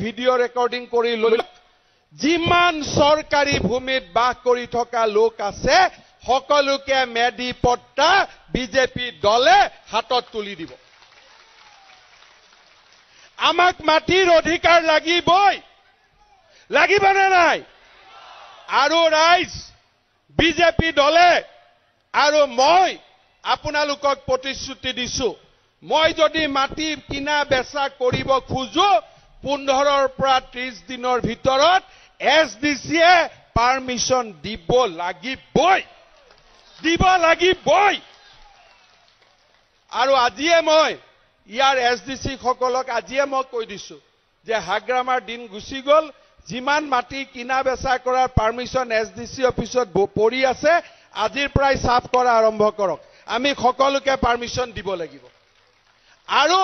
Video' recording কৰি লৈ যিমান চৰকাৰী ভূমিত বাস কৰি থকা লোক আছে সকলোকে মেডি পট্টা বিজেপি দলে হাতত তুলি দিব। আমাক মাটিৰ অধিকাৰ লাগিবই, লাগিবনে নাই? আৰু ৰাইজ বিজেপি দলে আৰু মই আপোনালোকক প্ৰতিশ্ৰুতি দিছো, মই যদি মাটি কিনা বেচা কৰিব খোজো 15 পৰা 30 দিনৰ ভিতৰত এছডিচিয়ে পাৰমিশন দিব লাগিবই। আৰু আজিয়ে মই ইয়াৰ এছডিচি সকলক আজিয়ে মই কৈ দিছো যে হাগ্ৰামাৰ দিন গুচি গল, যিমান মাটি কিনা বেচা কৰাৰ পাৰমিশন এছডিচি অফিসত পৰি আছে আজিৰ পৰাই সাফ কৰা আৰম্ভ কৰক। আমি সকলোকে পাৰমিশন দিব লাগিব। আৰু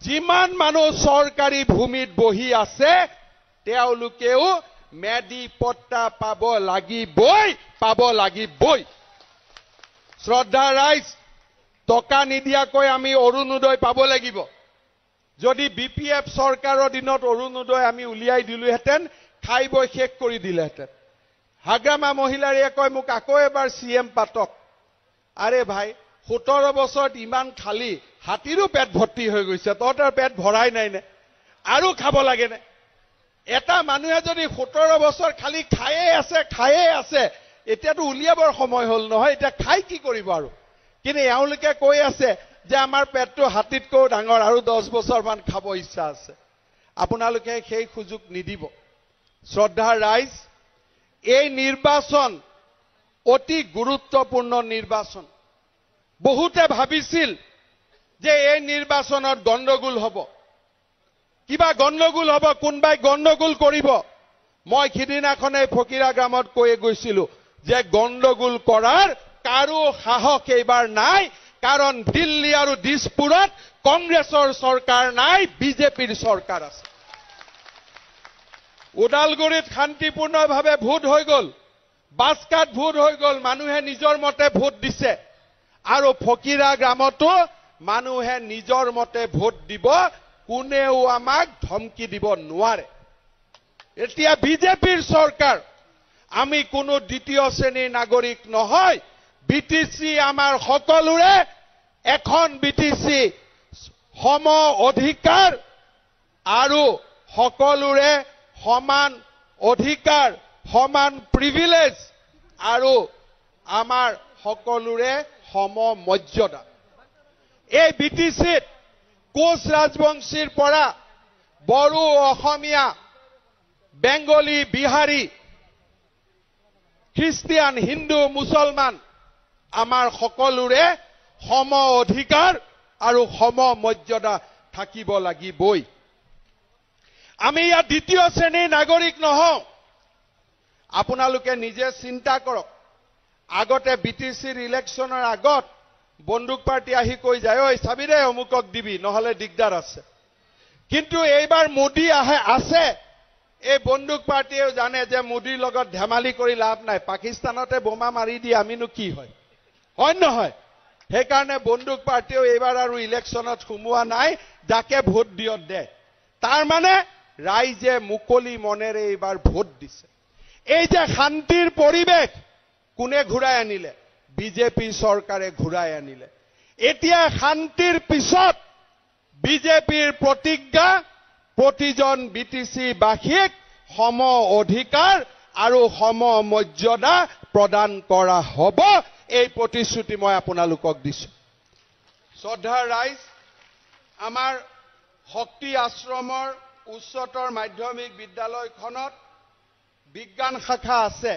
যিমান মানুহ চৰকাৰী ভূমিত বহি আছে তেওঁলোকেও মেডি পট্টা পাব লাগিবই। শ্ৰদ্ধা ৰাইজ, টকা নিদিয়াকৈ আমি অৰুণোদয় পাব লাগিব। যদি বিপিএফ চৰকাৰৰ দিনত অৰুণোদয় আমি উলিয়াই দিলোহেঁতেন, খাই বৈ শেষ কৰি দিলেহেঁতেন। হাগ্ৰামা মহিলাৰীয়ে কয় মোক আকৌ এবাৰ চিএম পাতক। আৰে ভাই 17 বছৰত ইমান খালি, হাতীৰো পেট ভৰ্তি হৈ গৈছে, তহঁতৰ পেট ভৰাই নাই নে? আৰু খাব লাগে নে? এটা মানুহে যদি 17 বছৰ খালি খায়ে আছে, এতিয়াতো উলিয়াবৰ সময় হল নহয়, এতিয়া খাই কি কৰিব আৰু? কিন্তু এওঁলোকে কৈ আছে যে আমাৰ পেটটো হাতীতকৈ ডাঙৰ আৰু 10 বছৰ মান খাব ইচ্ছা আছে। আপোনালোকে সেই সুযোগ নিদিব। শ্ৰদ্ধা ৰাইজ, এই নিৰ্বাচন অতি গুৰুত্বপূৰ্ণ নিৰ্বাচন। বহুতে ভাবিছিল যে এই নিৰ্বাচনত গণ্ডগোল হ'ব, কিবা গণ্ডগোল হ'ব, কোনবাই গণ্ডগোল কৰিব। মই সিদিনাখনে ফকিৰা গ্ৰামত কৈ গৈছিলো যে গণ্ডগোল কৰাৰ কাৰো সাহস এইবাৰ নাই, কাৰণ দিল্লী আৰু দিছপুৰত কংগ্ৰেছৰ চৰকাৰ নাই, বিজেপিৰ চৰকাৰ আছে। ওদালগুৰিত শান্তিপূৰ্ণভাৱে ভোট হৈ গল, বাস্কাত ভোট হৈ গল, মানুহে নিজৰ মতে ভোট দিছে। আৰু ফকিৰা গ্ৰামতো মানুহে নিজৰ মতে ভোট দিব, কোনেও আমাক ধমকি দিব নোৱাৰে। এতিয়া বিজেপিৰ চৰকাৰ, আমি কোনো দ্বিতীয় শ্ৰেণীৰ নাগৰিক নহয়। বিটিচি আমাৰ সকলোৰে, এখন বিটিচি সম অধিকাৰ আৰু সকলোৰে সমান অধিকাৰ, সমান প্ৰিভিলেজ আৰু আমাৰ সকলোৰে সম মৰ্যাদা। এই বিটিচিত কোচ ৰাজবংশীৰ পৰা বড়ো, অসমীয়া, বেংগলী, বিহাৰী, খ্ৰীষ্টিয়ান, হিন্দু, মুছলমান আমাৰ সকলোৰে সম অধিকাৰ আৰু সম মৰ্যাদা থাকিব লাগিবই। আমি ইয়াত দ্বিতীয় শ্ৰেণীৰ নাগৰিক নহওঁ। আপোনালোকে নিজে চিন্তা কৰক। আগতে বিটিচিৰ ইলেকশ্যনৰ আগত বন্দুক পাৰ্টি আহি কৈ যায়, ঐ চাবি দে অমুকক দিবি, নহলে দিগদাৰ আছে। কিন্তু এইবাৰ মোদী আছে, এই বন্দুক পাৰ্টিয়েও জানে যে মোদীৰ লগত ধেমালি কৰি লাভ নাই। পাকিস্তানতে বোমা মাৰি দি আমিনো কি হয় নহয়? সেইকাৰণে বন্দুক পাৰ্টিয়েও এইবাৰ আৰু ইলেকশ্যনত সোমোৱা নাই, যাকে ভোট দিয়ক দে। তাৰ মানে ৰাইজে মুকলি মনেৰে এইবাৰ ভোট দিছে। এই যে শান্তিৰ পৰিৱেশ কোনে ঘূৰাই আনিলে? বিজেপি চৰকাৰে ঘূৰাই আনিলে। এতিয়া শান্তিৰ পিছত বিজেপিৰ প্ৰতিজ্ঞা, প্ৰতিজন বিটিচি বাসীক সম অধিকাৰ আৰু সম মৰ্যাদা প্ৰদান কৰা হ'ব। এই প্ৰতিশ্ৰুতি মই আপোনালোকক দিছো। শ্ৰদ্ধাৰ ৰাইজ, আমাৰ শক্তি আশ্ৰমৰ উচ্চতৰ মাধ্যমিক বিদ্যালয়খনত বিজ্ঞান শাখা আছে।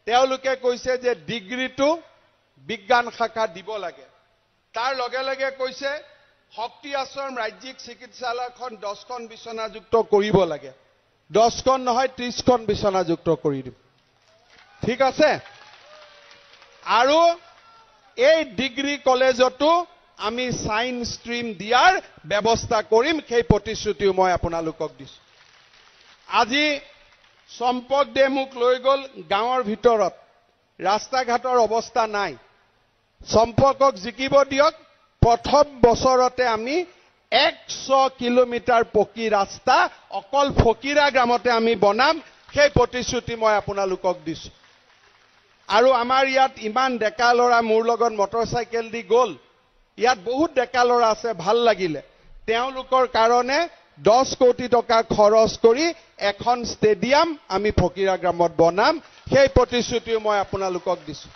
তেওঁলোকে কৈছে যে ডিগ্ৰীটো বিজ্ঞান শাখা দিব লাগে। তাৰ লগে লগে কৈছে শক্তি আশ্ৰম ৰাজ্যিক চিকিৎসালয়খন 10খন বিচনাযুক্ত কৰিব লাগে। 10খন নহয় 30খন বিচনাযুক্ত কৰি দিব। ঠিক আছে? আৰু এই ডিগ্ৰী কলেজতো আমি সায়েন্স ষ্ট্ৰীম দিয়াৰ ব্যৱস্থা কৰিম। সেই প্ৰতিশ্ৰুতিও মই আপোনালোকক দিছো। আজি সম্পক দে মোক লৈ গল গাঁৱৰ ভিতৰত, ৰাস্তা ঘাটৰ অৱস্থা নাই। সম্পকক জিকিব দিয়ক। প্ৰথম বছৰতে আমি 100 কিলোমিটাৰ পকী ৰাস্তা অকল ফকিৰা গ্ৰামতে আমি বনাম সেই প্ৰতিশ্ৰুতি মই আপোনালোকক দিছো আৰু আমাৰ ইয়াত ইমান ডেকা লৰা মোৰ লগত মটৰচাইকেল দি গল ইয়াত বহুত ডেকা লৰা আছে ভাল লাগিলে তেওঁলোকৰ কাৰণে 10 কোটি টকা খৰচ কৰি এখন ষ্টেডিয়াম আমি ফকিৰা গ্ৰামত বনাম সেই প্ৰতিশ্ৰুতি মই আপোনালোকক দিছো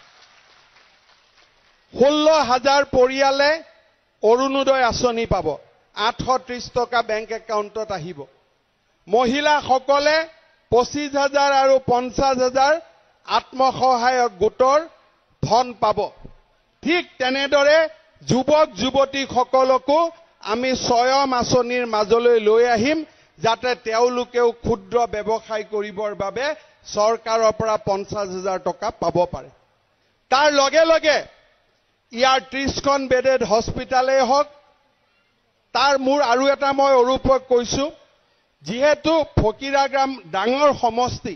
16,000 পৰিয়ালে অৰুণোদয় আঁচনি পাব 830 টকা বেংক একাউণ্টত আহিব মহিলাসকলে 25,000 আৰু 50,000 আত্মসহায়ক গোটৰ ধন পাব ঠিক তেনেদৰে যুৱক যুৱতীসকলকো আমি স্বয়ং আঁচনিৰ মাজলৈ লৈ আহিম যাতে তেওঁলোকেও ক্ষুদ্ৰ ব্যৱসায় কৰিবৰ বাবে চৰকাৰৰ পৰা 50,000 টকা পাব পাৰে তাৰ লগে লগে ইয়াৰ 30খন বেডেড হস্পিটালে হওক তাৰ মোৰ আৰু এটা মই অৰূপক কৈছো যিহেতু ফকিৰা গ্ৰাম ডাঙৰ সমষ্টি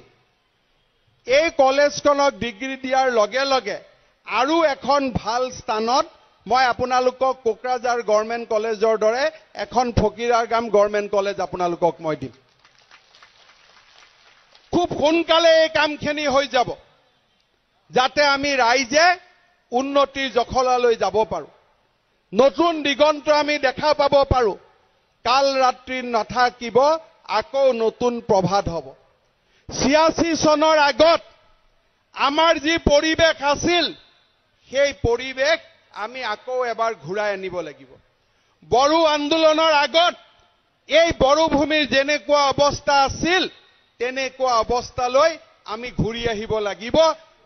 এই কলেজখনক ডিগ্ৰী দিয়াৰ লগে লগে আৰু এখন ভাল স্থানত মই আপোনালোকক কোকৰাঝাৰ গভৰ্ণমেণ্ট কলেজৰ দৰে এখন ফকিৰা গ্ৰাম গভৰ্ণমেণ্ট কলেজ আপোনালোকক মই দিম খুব সোনকালে এই কামখিনি হৈ যাব যাতে আমি ৰাইজে উন্নতিৰ জখলালৈ যাব পাৰো নতুন দিগন্ত আমি দেখা পাব পাৰো কাল ৰাত্ৰি নাথাকিব আকৌ নতুন প্ৰভাত হ'ব 86 চনৰ আগত আমাৰ যি পৰিবেশ আছিল সেই পৰিবেশ আমি আকৌ এবাৰ ঘূৰাই আনিব লাগিব বড়ো আন্দোলনৰ আগত এই বড়ো ভূমিৰ যেনেকুৱা অৱস্থা আছিল তেনেকুৱা অৱস্থালৈ আমি ঘূৰি আহিব লাগিব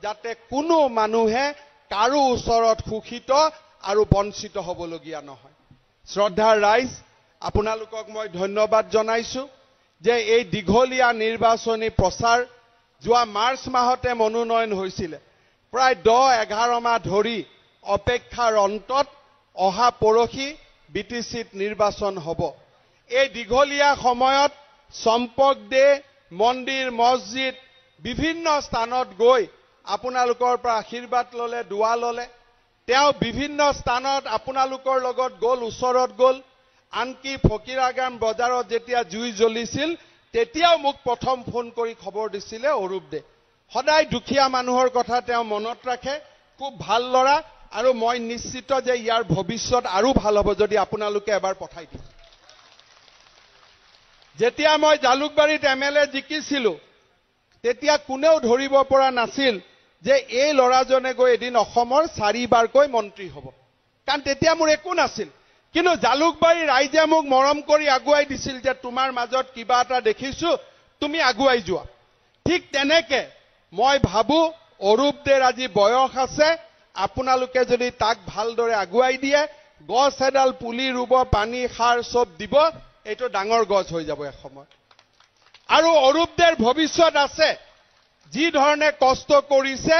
যাতে কোনো মানুহে কাৰো ওচৰত শোষিত আৰু বঞ্চিত হ'বলগীয়া নহয় শ্ৰদ্ধাৰ ৰাইজ আপোনালোকক মই ধন্যবাদ জনাইছো যে এই দীঘলীয়া নিৰ্বাচনী প্ৰচাৰ যোৱা মাৰ্চ মাহতে মনোনয়ন হৈছিল প্ৰায় 10-11 মাহ ধৰি অপেক্ষাৰ অন্তত অহা পৰখি বিটিচিত নিৰ্বাচন হ'ব এই দীঘলীয়া সময়ত সম্পক দে মন্দিৰ মছজিদ বিভিন্ন স্থানত গৈ আপোনালোকৰ পৰা আশীৰ্বাদ ললে দুৱা ললে তেওঁ বিভিন্ন স্থানত আপোনালোকৰ লগত গল ওচৰত গল আনকি ফকিৰা গ্ৰাম বজাৰত যেতিয়া জুই জ্বলিছিল তেতিয়াও মোক প্ৰথম ফোন কৰি খবৰ দিছিলে অৰূপ দে সদায় দুখীয়া মানুহৰ কথা তেওঁ মনত ৰাখে খুব ভাল লৰা আৰু মই নিশ্চিত যে ইয়াৰ ভৱিষ্যত আৰু ভাল হ'ব যদি আপোনালোকে এবাৰ পঠাই দিয়ে যেতিয়া মই জালুকবাৰীত এমএলএ জিকিছিলো তেতিয়া কোনেও ধৰিব পৰা নাছিল যে এই লৰাজনে গৈ এদিন অসমৰ 4বাৰকৈ মন্ত্ৰী হ'ব কাৰণ তেতিয়া মোৰ একো নাছিল কিন্তু জালুকবাৰী ৰাইজে মোক মৰম কৰি আগুৱাই দিছিল যে তোমাৰ মাজত কিবা এটা দেখিছো তুমি আগুৱাই যোৱা ঠিক তেনেকে মই ভাবো অৰূপ দেৰ আজি বয়স আছে আপোনালোকে যদি তাক ভালদৰে আগুৱাই দিয়ে গছ এডাল পুলি ৰুব পানী সাৰ সব দিব এইটো ডাঙৰ গছ হৈ যাব এসময়ত আৰু অৰূপ দেৰ ভৱিষ্যত আছে যি ধৰণে কষ্ট কৰিছে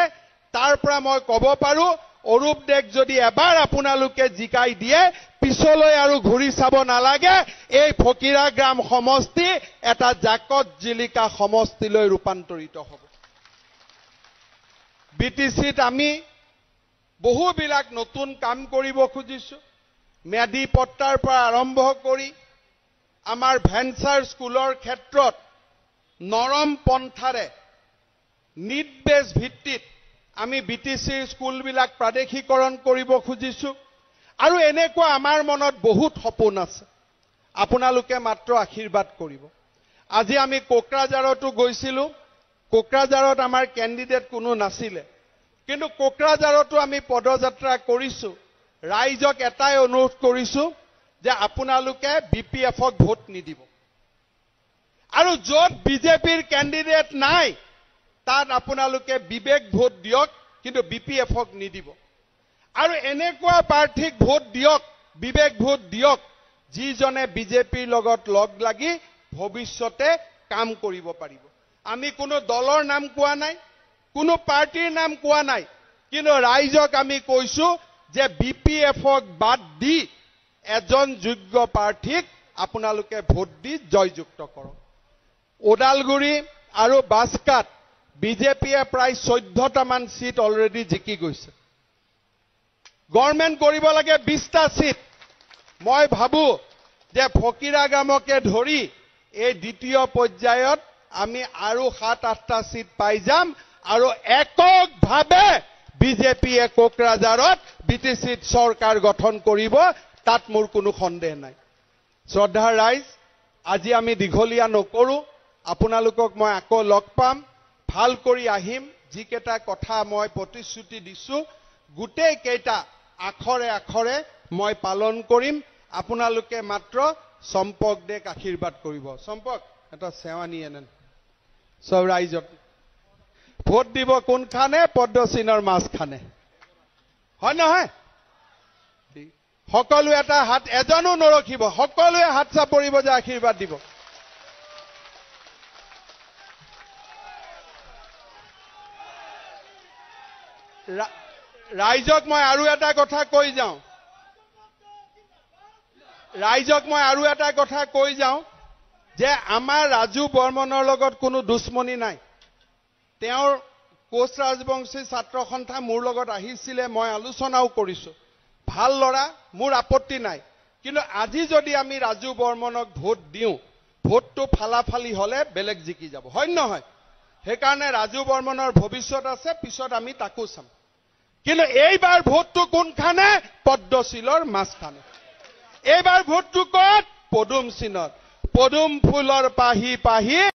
তাৰ পৰা মই ক'ব পাৰো অৰূপ দেক যদি এবাৰ আপোনালোকে জিকাই দিয়ে পিছলৈ আৰু ঘূৰি চাব নালাগে এই ফকিৰা গ্ৰাম সমষ্টি এটা জাকত জিলিকা সমষ্টিলৈ ৰূপান্তৰিত হ'ব বিটিচিত আমি বহুবিলাক নতুন কাম কৰিব খুজিছো ম্যাদী পট্টাৰ পৰা আৰম্ভ কৰি আমাৰ ভেঞ্চাৰ স্কুলৰ ক্ষেত্ৰত নৰম পন্থাৰে নিড বেছ ভিত্তিত আমি বিটিচিৰ স্কুলবিলাক প্ৰাদেশিকৰণ কৰিব খুজিছো আৰু এনেকুৱা আমাৰ মনত বহুত সপোন আছে আপোনালোকে মাত্ৰ আশীৰ্বাদ কৰিব আজি আমি কোকৰাঝাৰতো গৈছিলো কোকৰাঝাৰত আমাৰ কেণ্ডিডেট কোনো নাছিলে কিন্তু কোকৰাঝাৰতো আমি পদযাত্ৰা কৰিছো ৰাইজক এটাই অনুৰোধ কৰিছো যে আপোনালোকে বিপিএফক ভোট নিদিব আৰু য'ত বিজেপিৰ কেণ্ডিডেট নাই তাত আপোনালোকে বিবেক ভোট দিয়ক কিন্তু বিপিএফক নিদিব আৰু এনেকুৱা প্ৰাৰ্থীক ভোট দিয়ক বিবেক ভোট দিয়ক যিজনে বিজেপিৰ লগত লগ লাগি ভৱিষ্যতে কাম কৰিব পাৰিব আমি কোনো দলৰ নাম কোৱা নাই কোনো পাৰ্টিৰ নাম কোৱা নাই কিন্তু ৰাইজক আমি কৈছো যে বিপিএফক বাদ দি এজন যোগ্য প্ৰাৰ্থীক আপোনালোকে ভোট দি জয়যুক্ত কৰক ওদালগুৰি আৰু বাস্কাত বিজেপিয়ে প্ৰায় 14টা মান সিট অলৰেডি জিকি গৈছে গভৰ্ণমেণ্ট কৰিব লাগে 20টা সিট মই ভাবো যে ফকিৰাগামকে ধৰি এই দ্বিতীয় পৰ্যায়ত আমি আৰু 7-8টা সিট পাই যাম আৰু এককভাৱে বিজেপিয়ে কোকৰাঝাৰত বিটিচিত চৰকাৰ গঠন কৰিব তাত মোৰ কোনো সন্দেহ নাই শ্ৰদ্ধাৰ ৰাইজ আজি আমি দীঘলীয়া নকৰো আপোনালোকক মই আকৌ লগ পাম ভাল কৰি আহিম যিকেইটা কথা মই প্ৰতিশ্ৰুতি দিছো গোটেই কেইটা আখৰে আখৰে মই পালন কৰিম আপোনালোকে মাত্ৰ সম্পক দেক আশীৰ্বাদ কৰিব সম্পক এটা সেৱানী এনে সব ৰাইজত ভোট দিব কোনখানে পদ্মচিনৰ মাছখানে হয় নহয় সকলোৱে এটা হাত এজনো নৰখিব সকলোৱে হাত চাপৰিব যে আশীৰ্বাদ দিব ৰাইজক মই আৰু এটা কথা কৈ যাওঁ যে আমাৰ ৰাজু বৰ্মনৰ লগত কোনো দুশ্মনী নাই তেওঁৰ কোচ ৰাজবংশী ছাত্ৰ সন্থা মোৰ লগত আহিছিলে মই আলোচনাও কৰিছো ভাল লৰা মোৰ আপত্তি নাই কিন্তু আজি যদি আমি ৰাজু বৰ্মনক ভোট দিওঁ ভোটটো ফালাফালি হলে বেলেগ জিকি যাব হয় নহয় সেইকাৰণে ৰাজু বৰ্মনৰ ভৱিষ্যত আছে পিছত আমি তাকো চাম কিন্তু এইবাৰ ভোটটো কোনখানে পদ্মশীলৰ মাছখানে এইবাৰ ভোটটো ক'ত পদুম চিনত পদুম ফুলৰ পাহি পাহি